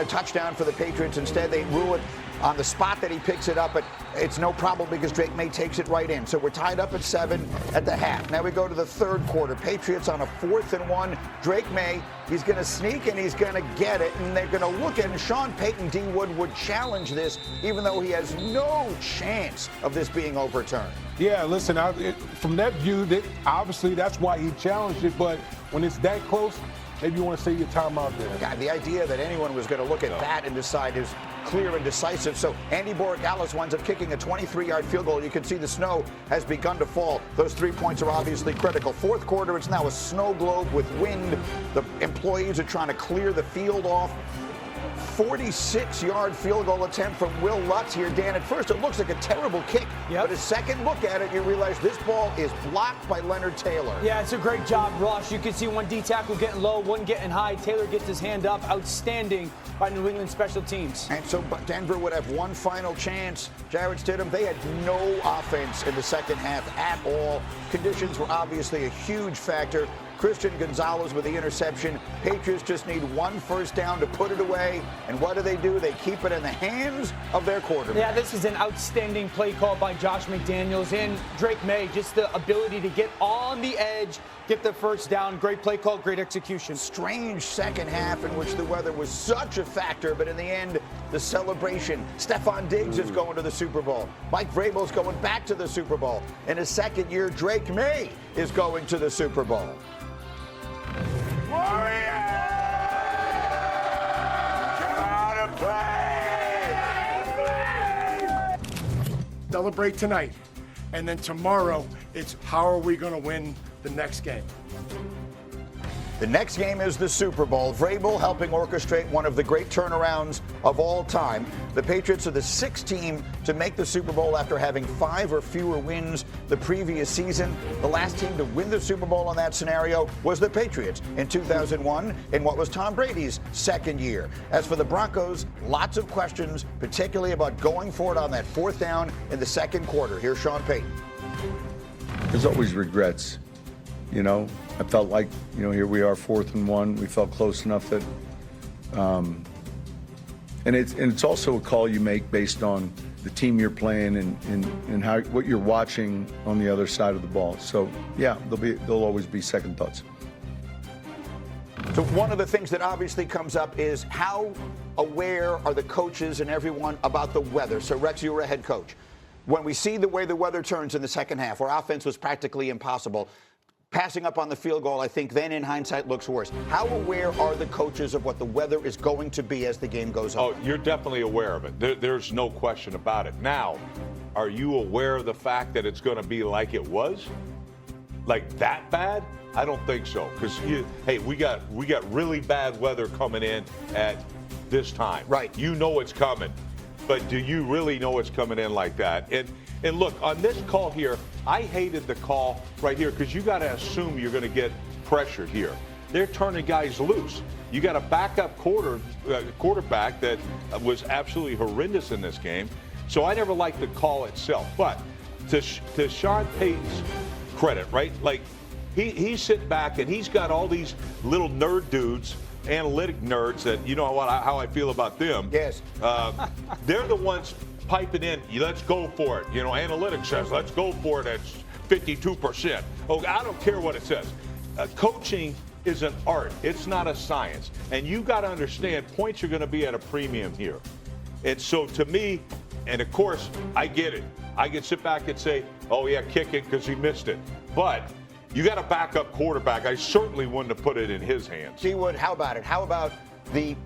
A touchdown for the Patriots. Instead, they rule it on the spot that he picks it up, but it's no problem because Drake May takes it right in. So we're tied up at 7 at the half. Now we go to the third quarter. Patriots on a 4th and 1. Drake May, he's going to sneak and he's going to get it, and they're going to look at it. And Sean Payton, D. Wood, would challenge this, even though he has no chance of this being overturned. Yeah, listen, from that view, obviously that's why he challenged it, but when it's that close, maybe you want to save your time out there. God, the idea that anyone was going to look at that and decide is clear and decisive. So Andy Borregales winds up kicking a 23-yard field goal. You can see the snow has begun to fall. Those 3 points are obviously critical. Fourth quarter, it's now a snow globe with wind. The employees are trying to clear the field off. 46-yard field goal attempt from Will Lutz here. Dan, at first it looks like a terrible kick, but a second look at it, you realize this ball is blocked by Leonard Taylor. Yeah, it's a great job, Ross. You can see one D tackle getting low, one getting high. Taylor gets his hand up. Outstanding by New England special teams. And so Denver would have one final chance. Jarrett Stidham, they had no offense in the second half at all. Conditions were obviously a huge factor. Christian Gonzalez with the interception. Patriots just need one first down to put it away. And what do? They keep it in the hands of their quarterback. Yeah, this is an outstanding play call by Josh McDaniels and Drake May. Just the ability to get on the edge, get the first down. Great play call, great execution. Strange second half in which the weather was such a factor, but in the end, the celebration. Stephon Diggs is going to the Super Bowl. Mike Vrabel's going back to the Super Bowl. In his second year, Drake May is going to the Super Bowl. Warriors! Gotta play! Celebrate tonight, and then tomorrow it's how are we going to win the next game. The next game is the Super Bowl. Vrabel helping orchestrate one of the great turnarounds of all time. The Patriots are the 6th team to make the Super Bowl after having 5 or fewer wins the previous season. The last team to win the Super Bowl in that scenario was the Patriots in 2001 in what was Tom Brady's second year. As for the Broncos, lots of questions, particularly about going for it on that 4th down in the second quarter. Here's Sean Payton. There's always regrets. You know, I felt like, here we are, 4th and 1. We felt close enough that, and it's also a call you make based on the team you're playing and how what you're watching on the other side of the ball. So yeah, there'll always be second thoughts. So one of the things that obviously comes up is how aware are the coaches and everyone about the weather? So Rex, you were a head coach. When we see the way the weather turns in the second half, where offense was practically impossible, passing up on the field goal, I think then in hindsight looks worse. How aware are the coaches of what the weather is going to be as the game goes on? Oh, you're definitely aware of it. There's no question about it. Now, are you aware of the fact that it's going to be like it was? Like that bad? I don't think so. Because, hey, we got really bad weather coming in at this time. Right. You know it's coming. But do you really know it's coming in like that? And look, on this call here, I hated the call right here because you got to assume you're going to get pressured here. They're turning guys loose. You got a backup quarterback that was absolutely horrendous in this game. So I never liked the call itself. But to Sean Payton's credit, right? Like he's sitting back and he's got all these little nerd dudes, analytic nerds that how I feel about them. Yes. They're the ones piping in, let's go for it. Analytics says, let's go for it at 52%. Oh, I don't care what it says. Coaching is an art. It's not a science. And you got to understand, points are going to be at a premium here. And so to me, and of course, I get it. I can sit back and say, oh, yeah, kick it because he missed it. But you got a backup quarterback. I certainly wouldn't have put it in his hands. Gee, Wood, how about it? How about the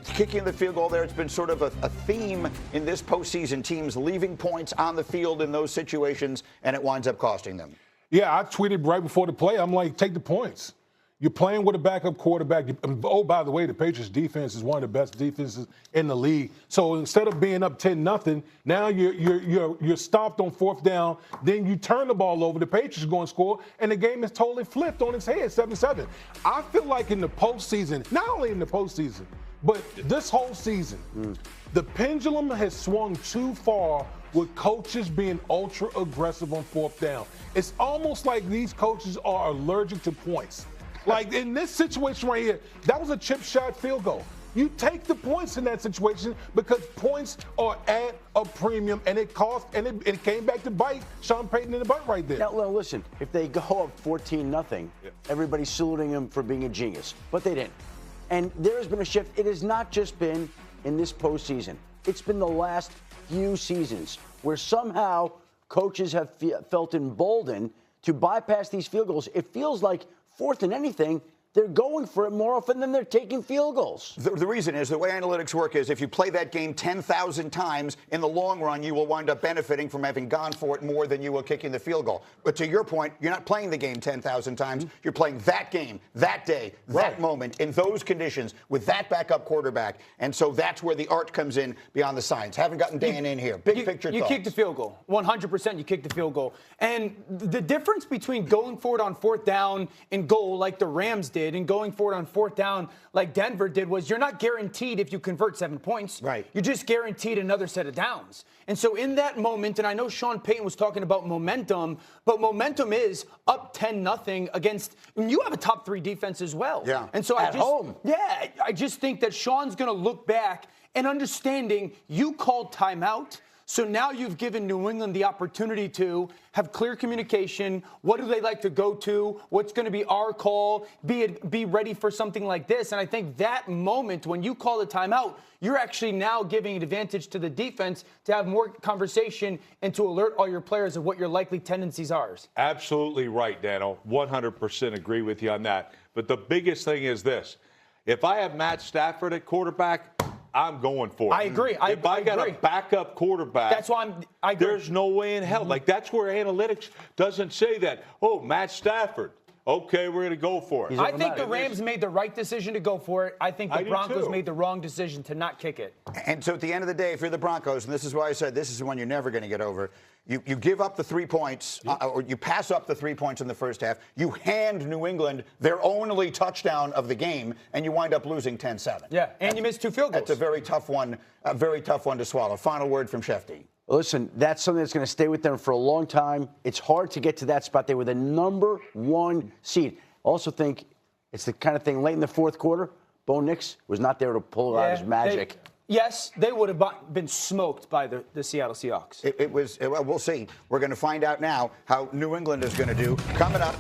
kicking the field goal there? It's been sort of a theme in this postseason, teams leaving points on the field in those situations, and it winds up costing them. Yeah, I tweeted right before the play. I'm like, take the points. You're playing with a backup quarterback. Oh, by the way, the Patriots defense is one of the best defenses in the league. So instead of being up 10-0, now you're stopped on 4th down. Then you turn the ball over. The Patriots are going to score, and the game is totally flipped on its head, 7-7. I feel like in the postseason, not only in the postseason, but this whole season, the pendulum has swung too far with coaches being ultra aggressive on 4th down. It's almost like these coaches are allergic to points. Like in this situation right here, that was a chip shot field goal. You take the points in that situation because points are at a premium, and it cost, and it came back to bite Sean Payton in the butt right there. Now, listen, if they go up 14-0, everybody's saluting him for being a genius, but they didn't. And there has been a shift. It has not just been in this postseason. It's been the last few seasons where somehow coaches have felt emboldened to bypass these field goals. It feels like 4th and anything, they're going for it more often than they're taking field goals. The reason is the way analytics work is if you play that game 10,000 times, in the long run, you will wind up benefiting from having gone for it more than you will kicking the field goal. But to your point, you're not playing the game 10,000 times. You're playing that game, that day, that moment, in those conditions, with that backup quarterback. And so that's where the art comes in beyond the science. Haven't gotten Dan in here. Big picture You thoughts. kick the field goal. 100% you kick the field goal. And the difference between going for it on 4th down and goal like the Rams did and going for it on 4th down like Denver did was you're not guaranteed if you convert 7 points. Right. You're just guaranteed another set of downs. And so in that moment, and I know Sean Payton was talking about momentum, but momentum is up 10-0 against, and you have a top 3 defense as well. Yeah. And so At home. Yeah, I just think that Sean's going to look back and understanding you called timeout. So now you've given New England the opportunity to have clear communication. What do they like to go to? What's going to be our call? Be ready for something like this. And I think that moment when you call the timeout, you're actually now giving an advantage to the defense to have more conversation and to alert all your players of what your likely tendencies are. Absolutely right, Dano. 100% agree with you on that. But the biggest thing is this. If I have Matt Stafford at quarterback, I'm going for it. I agree. If I got a backup quarterback, that's why I agree. There's no way in hell. Like, that's where analytics doesn't say that. Oh, Matt Stafford. Okay, we're going to go for it. I think the Rams made the right decision to go for it. I think the Broncos made the wrong decision to not kick it. And so at the end of the day, if you're the Broncos, and this is why I said this is the one you're never going to get over, you give up the 3 points, or you pass up the 3 points in the first half, you hand New England their only touchdown of the game, and you wind up losing 10-7. Yeah, and you missed 2 field goals. That's a very tough one to swallow. Final word from Shefty. Listen, that's something that's going to stay with them for a long time. It's hard to get to that spot. They were the number 1 seed. I also think it's the kind of thing late in the 4th quarter, Bo Nix was not there to pull out his magic. Yes, they would have been smoked by the Seattle Seahawks. We'll see. We're going to find out now how New England is going to do. Coming up.